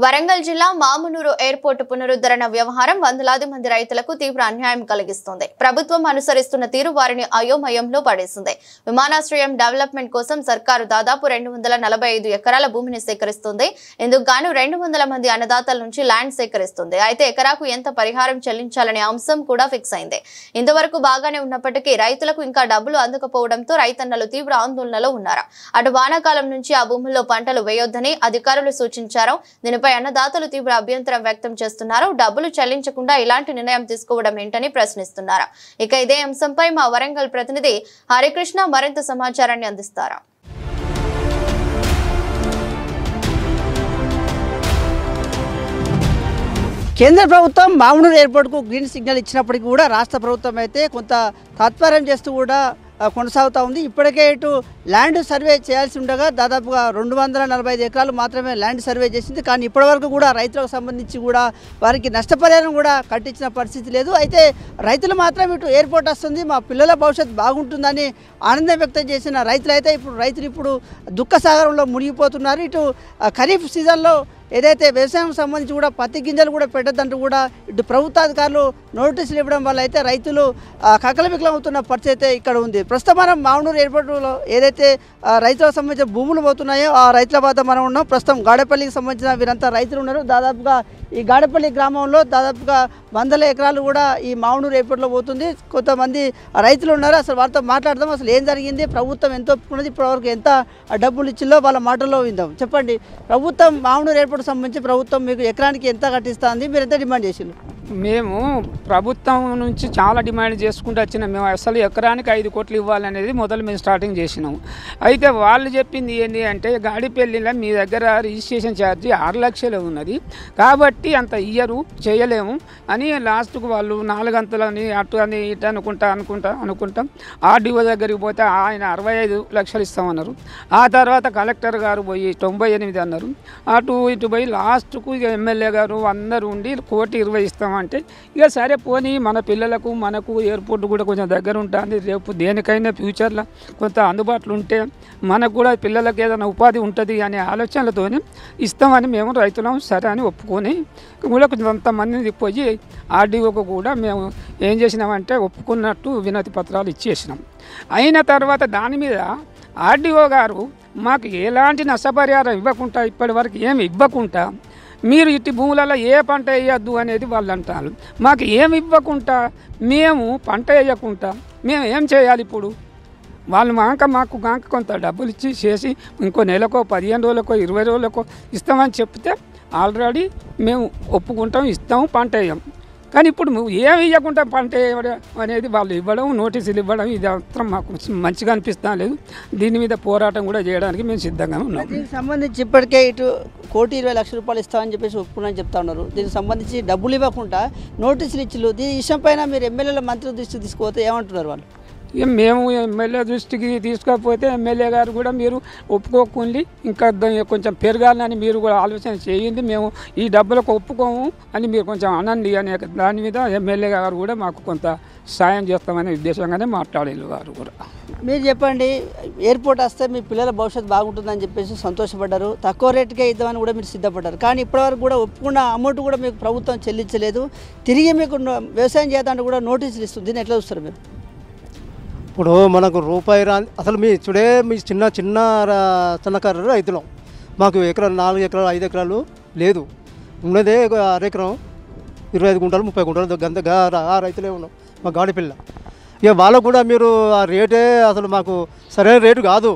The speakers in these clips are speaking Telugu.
వరంగల్ జిల్లా మామునూరు ఎయిర్పోర్టు పునరుద్ధరణ వ్యవహారం వందలాది మంది రైతులకు తీవ్ర అన్యాయం కలిగిస్తుంది. ప్రభుత్వం అనుసరిస్తున్న తీరు వారిని అయోమయంలో పడేసింది. విమానాశ్రయం డెవలప్మెంట్ కోసం సర్కారు దాదాపు 245 ఎకరాల భూమిని సేకరిస్తుంది. ఇందుకు గాను 200 మంది అన్నదాతల నుంచి ల్యాండ్ సేకరిస్తుంది. అయితే ఎకరాకు ఎంత పరిహారం చెల్లించాలనే అంశం కూడా ఫిక్స్ అయింది. ఇంతవరకు బాగానే ఉన్నప్పటికీ రైతులకు ఇంకా డబ్బులు అందకపోవడంతో రైతన్నలు తీవ్ర ఆందోళనలో ఉన్నారు. అటు వానాకాలం నుంచి ఆ భూముల్లో పంటలు వేయొద్దని అధికారులు సూచించారు. దీనిపై అన్నదాతలు తీవ్ర అభ్యంతరం వ్యక్తం చేస్తున్నారు. డబ్బులు చెల్లించకుండా ఇలాంటి నిర్ణయం తీసుకోవడం ఏంటని ప్రశ్నిస్తున్నారు. ఇక ఇదే అంశంపై మా వరంగల్ ప్రతినిధి హరికృష్ణ మరింత సమాచారాన్ని అందిస్తారు. కేంద్ర ప్రభుత్వం మామునూరు ఎయిర్పోర్ట్కు గ్రీన్ సిగ్నల్ ఇచ్చినప్పటికీ కూడా రాష్ట్ర ప్రభుత్వం అయితే కొంత తాత్పర్యం చేస్తూ కూడా కొనసాగుతూ ఉంది. ఇప్పటికే ఇటు ల్యాండ్ సర్వే చేయాల్సి ఉండగా దాదాపుగా 245 ఎకరాలు మాత్రమే ల్యాండ్ సర్వే చేసింది. కానీ ఇప్పటివరకు కూడా రైతులకు సంబంధించి కూడా వారికి నష్టపరిహారం కూడా కట్టించిన పరిస్థితి లేదు. అయితే రైతులు మాత్రం ఇటు ఎయిర్పోర్ట్ వస్తుంది, మా పిల్లల భవిష్యత్తు బాగుంటుందని ఆనందం వ్యక్తం చేసిన రైతులు ఇప్పుడు దుఃఖ సాగరంలో మునిగిపోతున్నారు. ఇటు ఖరీఫ్ సీజన్లో ఏదైతే వ్యవసాయం సంబంధించి కూడా పత్తి గింజలు కూడా పెట్టద్దంటూ కూడా ఇటు ప్రభుత్వాధికారులు నోటీసులు ఇవ్వడం వల్ల అయితే రైతులు కకలవికలం అవుతున్న పరిస్థితి అయితే ఇక్కడ ఉంది. ప్రస్తుతం మనం మామునూరు ఎయిర్పోర్టులో ఏదైతే రైతులకు సంబంధించిన భూములు పోతున్నాయో ఆ రైతుల వద్ద మనం ఉన్నాం. ప్రస్తుతం గాడపల్లికి సంబంధించిన వీరంతా రైతులు ఉన్నారు. దాదాపుగా ఈ గాడపల్లి గ్రామంలో దాదాపుగా 100 ఎకరాలు కూడా ఈ మామునూరు ఎయిర్పోర్ట్లో పోతుంది. కొంతమంది రైతులు ఉన్నారు. అసలు వారితో మాట్లాడదాం. అసలు ఏం జరిగింది, ప్రభుత్వం ఎంత ఒప్పుకున్నది, ఇప్పటివరకు ఎంత డబ్బులు ఇచ్చిందో వాళ్ళ మాటల్లో విందాం. చెప్పండి, ప్రభుత్వం మామునూరు ఎయిర్పోర్ట్ సంబంధించి ప్రభుత్వం మీకు ఎకరానికి ఎంత కట్టిస్తుంది, మీరు ఎంత డిమాండ్ చేసిండ్రు? మేము ప్రభుత్వం నుంచి చాలా డిమాండ్ చేసుకుంటూ వచ్చినాం. మేము అసలు ఎకరానికి 5 కోట్లు ఇవ్వాలనేది మొదలు మేము స్టార్టింగ్ చేసినాము. అయితే వాళ్ళు చెప్పింది ఏంటి అంటే గాడిపల్లిలో మీ దగ్గర రిజిస్ట్రేషన్ ఛార్జీ 6 లక్షలు ఉన్నది కాబట్టి అంత ఇయ్యరు, చేయలేము అని లాస్ట్కు వాళ్ళు 4 గంటలని అటు అని ఇటు అనుకుంటాం ఆర్డీఓ దగ్గరికి పోతే ఆయన 65 లక్షలు ఇస్తామన్నారు. ఆ తర్వాత కలెక్టర్ గారు పోయి 98 అన్నారు. అటు ఇటు పోయి లాస్ట్కు ఇక ఎమ్మెల్యే గారు అందరూ ఉండి 1,20,00,000 ఇస్తాం అంటే ఇక సరే పోనీ మన పిల్లలకు మనకు ఎయిర్పోర్ట్ కూడా కొంచెం దగ్గర ఉంటుంది, రేపు దేనికైనా ఫ్యూచర్లో కొంత అందుబాటులో ఉంటే మనకు కూడా పిల్లలకి ఏదైనా ఉపాధి ఉంటుంది అనే ఆలోచనలతో ఇస్తామని మేము రైతులం సరే అని ఒప్పుకొని కూడా కొంతమందిని పోయి ఆర్డీఓకు కూడా మేము ఏం చేసినామంటే ఒప్పుకున్నట్టు వినతి పత్రాలు ఇచ్చేసినాం. అయిన తర్వాత దాని మీద ఆర్డీఓ గారు మాకు ఎలాంటి నష్టపరిహారం ఇవ్వకుండా ఇప్పటి వరకు ఏమి ఇవ్వకుండా మీరు ఇట్టి భూములలో ఏ పంట వేయద్దు అనేది వాళ్ళు అంటారు. మాకు ఏమి ఇవ్వకుండా మేము పంట వేయకుండా మేము ఏం చేయాలి? ఇప్పుడు వాళ్ళు మాకు కొంత డబ్బులు ఇచ్చి చేసి ఇంకో నెలకో 15 రోజులకో 20 రోజులకో ఇస్తామని చెప్తే ఆల్రెడీ మేము ఒప్పుకుంటాం, ఇస్తాము, పంట వేయం. కానీ ఇప్పుడు ఏమి ఇవ్వకుండా పంట వేయడం అనేది వాళ్ళు ఇవ్వడం, నోటీసులు ఇవ్వడం ఇది మాత్రం మాకు మంచిగా అనిపిస్తా లేదు. దీని మీద పోరాటం కూడా చేయడానికి మేము సిద్ధంగా ఉన్నాం. దీనికి సంబంధించి ఇప్పటికే ఇటు 1,20,00,000 రూపాయలు ఇస్తామని చెప్పేసి ఒప్పుకున్నాను చెప్తా ఉన్నారు. దీనికి సంబంధించి డబ్బులు ఇవ్వకుండా నోటీసులు ఇచ్చిళ్ళు. దీని విషయం పైన మీరు ఎమ్మెల్యేల మంత్రి దృష్టికి తీసుకుపోతే ఏమంటున్నారు వాళ్ళు? ఇక మేము ఎమ్మెల్యే దృష్టికి తీసుకోకపోతే ఎమ్మెల్యే గారు కూడా మీరు ఒప్పుకోకుండా ఇంకా కొంచెం పెరగాలని మీరు కూడా ఆలోచన చేయండి, మేము ఈ డబ్బులకు ఒప్పుకోము అని మీరు కొంచెం అనండి అనే దాని మీద ఎమ్మెల్యే గారు కూడా మాకు కొంత సాయం చేస్తామనే ఉద్దేశంగానే మాట్లాడేళ్ళు గారు కూడా. మీరు చెప్పండి, ఎయిర్పోర్ట్ వస్తే మీ పిల్లల భవిష్యత్తు బాగుంటుందని చెప్పేసి సంతోషపడ్డారు, తక్కువ రేటుకే ఇద్దామని కూడా మీరు సిద్ధపడ్డారు. కానీ ఇప్పటివరకు కూడా ఒప్పుకున్న అమౌంట్ కూడా మీకు ప్రభుత్వం చెల్లించలేదు. తిరిగి మీకు వ్యవసాయం చేద్దామంటే కూడా నోటీసులు ఇస్తుంది. దీన్ని ఎట్లా చూస్తారు మీరు? ఇప్పుడు మనకు రూపాయి అసలు మీ చిన్న సన్నకారు రైతులం. మాకు ఎకరాలు 4 ఎకరాలు 5 ఎకరాలు లేదు, ఉన్నదే 1/2 ఎకరం 25 గుంటలు 30 గుంటలు గంతగా ఆ రైతులే ఉన్నాం మా గాడిపిల్ల. ఇక వాళ్ళకు కూడా మీరు ఆ రేటే అసలు మాకు సరైన రేటు కాదు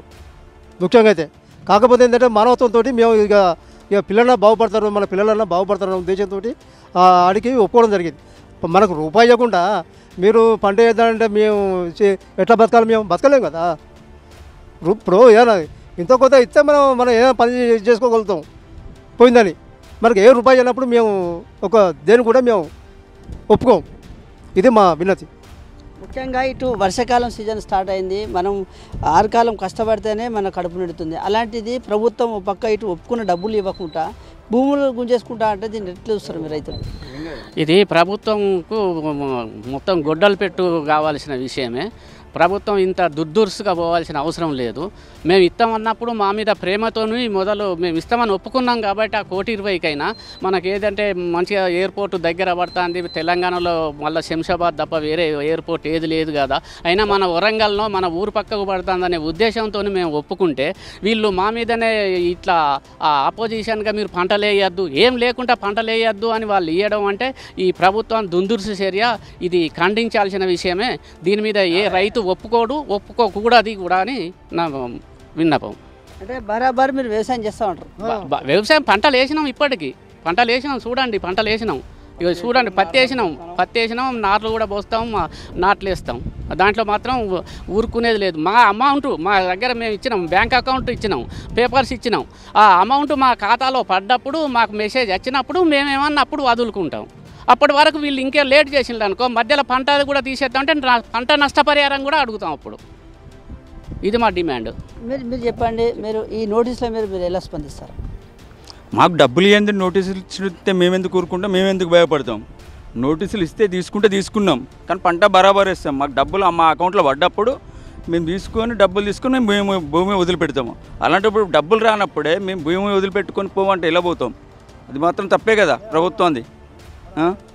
ముఖ్యంగా అయితే. కాకపోతే ఏంటంటే మానవత్వంతో మేము ఇక పిల్లలన్నా బాగుపడతారు, మన పిల్లలన్నా బాగుపడతారు అనే ఉద్దేశంతో ఆడికి ఒప్పుకోవడం జరిగింది. మనకు రూపాయి ఇవ్వకుండా మీరు పంట వేద్దామంటే మేము ఎట్లా బతకాలి? మేము బతకలేము కదా. ఇప్పుడు ఏదైనా ఇంత కొత్త ఇస్తే మనం ఏదైనా పని చేసుకోగలుగుతాం పోయిందని. మనకు ఏ రూపాయి అయినప్పుడు మేము దేని కూడా మేము ఒప్పుకోం. ఇది మా విన్నతి. ముఖ్యంగా ఇటు వర్షాకాలం సీజన్ స్టార్ట్ అయింది. మనం 6 కాలం కష్టపడితేనే మన కడుపు నిండుతుంది. అలాంటిది ప్రభుత్వం పక్క ఇటు ఒప్పుకున్న డబ్బులు ఇవ్వకుండా భూములు గుంజేసుకుంటా అంటే దీన్ని ఎట్లా చూస్తారు మీరు రైతులు? ఇది ప్రభుత్వంకు మొత్తం గొడ్డలు పెట్టు కావాల్సిన విషయమే. ప్రభుత్వం ఇంత దుర్దురుసుగా పోవాల్సిన అవసరం లేదు. మేము ఇస్తామన్నప్పుడు మా మీద ప్రేమతోని మొదలు మేము ఇస్తామని ఒప్పుకున్నాం కాబట్టి ఆ 1,20,000కైనా మనకి ఏదంటే మంచిగా ఎయిర్పోర్ట్ దగ్గర పడుతుంది. తెలంగాణలో మళ్ళీ శంషాబాద్ తప్ప వేరే ఎయిర్పోర్ట్ ఏది లేదు కదా, అయినా మన వరంగల్లో మన ఊరు పక్కకు పడుతుందనే ఉద్దేశంతో మేము ఒప్పుకుంటే వీళ్ళు మా మీదనే ఇట్లా ఆపోజిషన్గా మీరు పంటలు వేయద్దు, ఏం లేకుండా పంటలు వేయద్దు అని వాళ్ళు ఇవ్వడం అంటే ఈ ప్రభుత్వం దుందుర్సు చర్య. ఇది ఖండించాల్సిన విషయమే. దీని మీద ఏ రైతు ఒప్పుకోకూడదు కూడా అని నా విన్నపం. అంటే బరాబర్ మీరు వ్యవసాయం చేస్తూ ఉంటారు. వ్యవసాయం పంటలు వేసినాం, ఇప్పటికీ పంటలు వేసినాం. చూడండి పంటలు వేసినాం, ఇక చూడండి పత్తి వేసినాం, నాట్లు కూడా పోస్తాం, నాట్లు వేస్తాం. దాంట్లో మాత్రం ఊరుకునేది లేదు. మా అమౌంట్ మా దగ్గర మేము ఇచ్చినాం, బ్యాంక్ అకౌంట్ ఇచ్చినాం, పేపర్స్ ఇచ్చినాం. ఆ అమౌంట్ మా ఖాతాలో పడ్డప్పుడు మాకు మెసేజ్ వచ్చినప్పుడు మేమేమన్నా అప్పుడు వదులుకుంటాం. అప్పటి వరకు వీళ్ళు ఇంకే లేట్ చేసిండ్రు అనుకో, మధ్యలో పంట కూడా తీసేద్దామంటే పంట నష్టపరిహారం కూడా అడుగుతాం అప్పుడు. ఇది మా డిమాండ్. మీరు చెప్పండి, మీరు ఈ నోటీసులో మీరు ఎలా స్పందిస్తారు? మాకు డబ్బులు ఇవ్వండి, నోటీసులు ఇచ్చితే మేమెందుకు ఊరుకుంటాం, మేమెందుకు భయపడతాం? నోటీసులు ఇస్తే తీసుకున్నాం, కానీ పంట బరాబర్ ఇస్తాం. మాకు డబ్బులు మా అకౌంట్లో పడ్డప్పుడు మేము డబ్బులు తీసుకొని మేము భూమి వదిలిపెడతాము. అలాంటప్పుడు డబ్బులు రానప్పుడే మేము భూమి వదిలిపెట్టుకొని పోవంటే ఎలా పోతాం? అది మాత్రం తప్పే కదా ప్రభుత్వంది.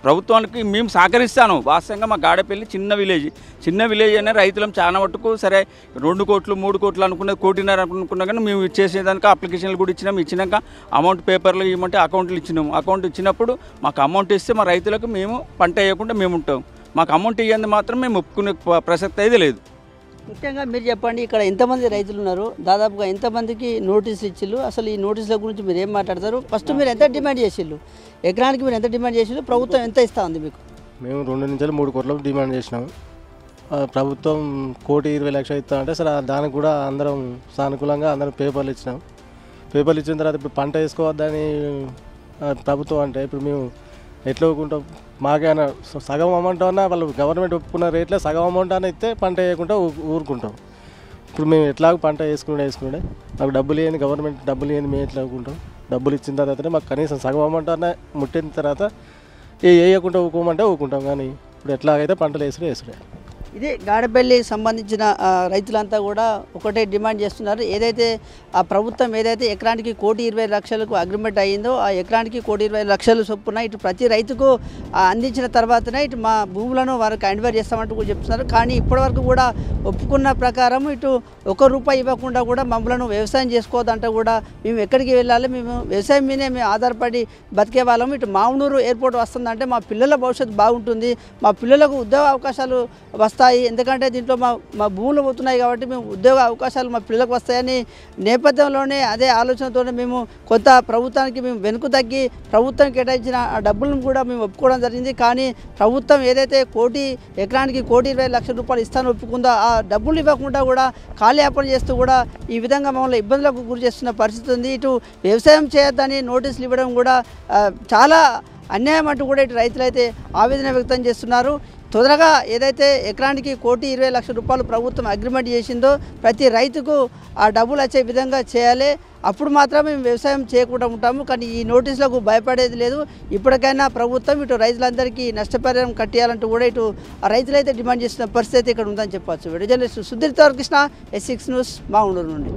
ప్రభుత్వానికి మేము సహకరిస్తాను. వాస్తవంగా మా గాడపల్లి చిన్న విలేజ్ అనే రైతులం చాలా మట్టుకు సరే 2 కోట్లు 3 కోట్లు అనుకున్నది 1.5 అనుకున్నా కానీ మేము ఇచ్చేసేదానికి అప్లికేషన్లు కూడా ఇచ్చినాక అమౌంట్ పేపర్లు ఇవ్వమంటే అకౌంట్లు ఇచ్చినాము. అకౌంట్ ఇచ్చినప్పుడు మాకు అమౌంట్ ఇస్తే మా రైతులకు మేము పంట వేయకుండా మేము ఉంటాం. మాకు అమౌంట్ ఇవ్వండి మాత్రం మేము ఒప్పుకునే ప్రసక్తి అయితే లేదు. ముఖ్యంగా మీరు చెప్పండి, ఇక్కడ ఎంతమంది రైతులు ఉన్నారు, దాదాపుగా ఎంతమందికి నోటీసులు ఇచ్చిళ్ళు, అసలు ఈ నోటీసుల గురించి మీరు ఏం మాట్లాడతారు? ఫస్ట్ మీరు ఎంత డిమాండ్ చేసిళ్ళు, ఎకరానికి మీరు ఎంత డిమాండ్ చేసిళ్ళు, ప్రభుత్వం ఎంత ఇస్తా ఉంది మీకు? మేము 2 నుంచి 3 కోట్లకు డిమాండ్ చేసినాము. ప్రభుత్వం 1,20,00,000 ఇస్తా అంటే సరే దానికి కూడా అందరం సానుకూలంగా అందరం పేపర్లు ఇచ్చినాం. పేపర్లు ఇచ్చిన తర్వాత ఇప్పుడు పంట వేసుకోవద్దని ప్రభుత్వం అంటే ఇప్పుడు మేము ఎట్లా ఊరుకుంటాం? మాకైనా సగం అమౌంట్ అన్నా వాళ్ళు గవర్నమెంట్ ఒప్పుకున్న రేట్లో సగం అమౌంట్ అన్నా ఇస్తే పంట వేయకుండా ఊరుకుంటాం. ఇప్పుడు మేము ఎట్లాగో పంట వేసుకునే మాకు డబ్బులు ఇవ్వండి, గవర్నమెంట్ డబ్బులు ఇవ్వండి, మేము ఎట్లా ఊరుకుంటాం? డబ్బులు ఇచ్చిన తర్వాతనే మాకు కనీసం సగం అమౌంట్ అన్నా ముట్టిన తర్వాత వేయకుండా ఊకోమంటే ఊరుకుంటాం. కానీ ఇప్పుడు ఎట్లాగైతే పంటలు వేసుడే. ఇది గాడపల్లికి సంబంధించిన రైతులంతా కూడా ఒకటే డిమాండ్ చేస్తున్నారు. ఏదైతే ఆ ప్రభుత్వం ఏదైతే ఎకరానికి 1,20,00,000కు అగ్రిమెంట్ అయ్యిందో ఆ ఎకరానికి 1,20,00,000 చొప్పున ఇటు ప్రతి రైతుకు అందించిన తర్వాతనే ఇటు మా భూములను వారికి హ్యాండ్ఓవర్ చేస్తామంటూ కూడా చెప్తున్నారు. కానీ ఇప్పటివరకు కూడా ఒప్పుకున్న ప్రకారం ఇటు ₹1 ఇవ్వకుండా కూడా మమ్మల్ని వ్యవసాయం చేసుకోవద్దంటే కూడా మేము ఎక్కడికి వెళ్ళాలి, మేము వ్యవసాయం మీదే మేము ఆధారపడి బతికే వాళ్ళము. ఇటు మావునూరు ఎయిర్పోర్ట్ వస్తుందంటే మా పిల్లల భవిష్యత్తు బాగుంటుంది, మా పిల్లలకు ఉద్యోగ అవకాశాలు వస్తాయి, ఎందుకంటే దీంట్లో మా భూములు పోతున్నాయి కాబట్టి మేము ఉద్యోగ అవకాశాలు మా పిల్లలకు వస్తాయని నేపథ్యంలోనే అదే ఆలోచనతోనే మేము కొంత ప్రభుత్వానికి మేము వెనుక తగ్గి ప్రభుత్వం కేటాయించిన డబ్బులను కూడా మేము ఒప్పుకోవడం జరిగింది. కానీ ప్రభుత్వం ఏదైతే ఎకరానికి ₹1,20,00,000 ఇస్తాను ఒప్పుకుందో ఆ డబ్బులు ఇవ్వకుండా కూడా కాలయాపన చేస్తూ కూడా ఈ విధంగా మమ్మల్ని ఇబ్బందులకు గురి చేస్తున్న పరిస్థితి ఉంది. ఇటు వ్యవసాయం చేయొద్దని నోటీసులు ఇవ్వడం కూడా చాలా అన్యాయం అంటూ కూడా ఇటు రైతులైతే ఆవేదన వ్యక్తం చేస్తున్నారు. తొందరగా ఏదైతే ఎకరానికి ₹1,20,00,000 ప్రభుత్వం అగ్రిమెంట్ చేసిందో ప్రతి రైతుకు ఆ డబ్బులు వచ్చే విధంగా చేయాలి. అప్పుడు మాత్రమే మేము వ్యవసాయం చేయకుండా ఉంటాము. కానీ ఈ నోటీసులకు భయపడేది లేదు. ఇప్పటికైనా ప్రభుత్వం ఇటు రైతులందరికీ నష్టపరిహారం కట్టేయాలంటూ కూడా ఇటు రైతులైతే డిమాండ్ చేస్తున్న పరిస్థితి ఇక్కడ ఉందని చెప్పవచ్చు. Video journalist Sudheer Krishna, S6 news, Mavunuru నుండి.